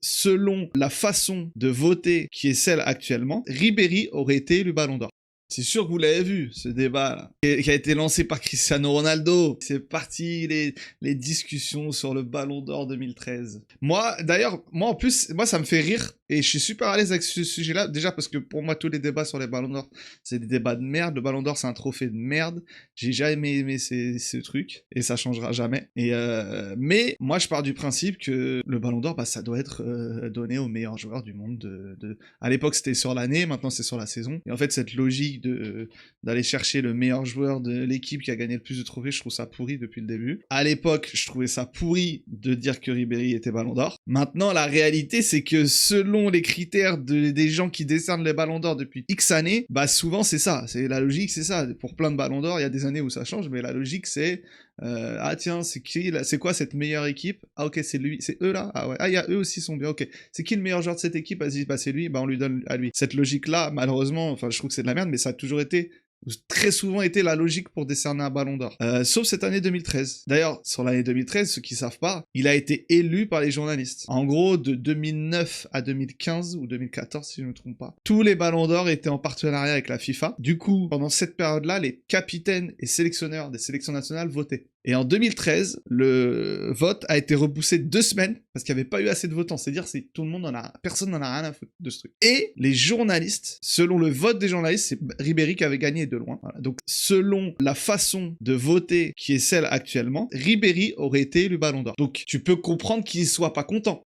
selon la façon de voter qui est celle actuellement, Ribéry aurait été élu Ballon d'Or. C'est sûr que vous l'avez vu, ce débat là, qui a été lancé par Cristiano Ronaldo. C'est parti les discussions sur le Ballon d'Or 2013. Moi, d'ailleurs, moi en plus, moi ça me fait rire et je suis super à l'aise avec ce sujet-là. Déjà parce que pour moi, tous les débats sur les Ballons d'Or, c'est des débats de merde. Le Ballon d'Or, c'est un trophée de merde. J'ai jamais aimé ce truc et ça changera jamais. Mais moi, je pars du principe que le Ballon d'Or, bah, ça doit être donné aux meilleurs joueurs du monde. À l'époque, c'était sur l'année, maintenant c'est sur la saison. Et en fait, cette logique d'aller chercher le meilleur joueur de l'équipe qui a gagné le plus de trophées, je trouve ça pourri depuis le début. À l'époque, je trouvais ça pourri de dire que Ribéry était Ballon d'Or. Maintenant, la réalité, c'est que selon les critères des gens qui décernent les Ballons d'Or depuis X années, bah souvent c'est ça. C'est la logique, c'est ça. Pour plein de Ballons d'Or, il y a des années où ça change, mais la logique c'est ah tiens, c'est qui là, c'est quoi cette meilleure équipe? Ah ok, c'est lui, c'est eux là. Ah ouais, ah il y a eux aussi sont bien. Ok, c'est qui le meilleur joueur de cette équipe? Vas-y, bah c'est lui, bah on lui donne à lui. Cette logique là, malheureusement, enfin je trouve que c'est de la merde, mais ça a toujours été très souvent été la logique pour décerner un Ballon d'Or. Sauf cette année 2013. D'ailleurs, sur l'année 2013, ceux qui savent pas, il a été élu par les journalistes. En gros, de 2009 à 2015 ou 2014, si je ne me trompe pas, tous les Ballons d'Or étaient en partenariat avec la FIFA. Du coup, pendant cette période-là, les capitaines et sélectionneurs des sélections nationales votaient. Et en 2013, le vote a été repoussé 2 semaines parce qu'il n'y avait pas eu assez de votants. C'est-à-dire que personne n'en a rien à foutre de ce truc. Et les journalistes, selon le vote des journalistes, c'est Ribéry qui avait gagné de loin. Voilà. Donc, selon la façon de voter qui est celle actuellement, Ribéry aurait été élu Ballon d'Or. Donc, tu peux comprendre qu'il soit pas content.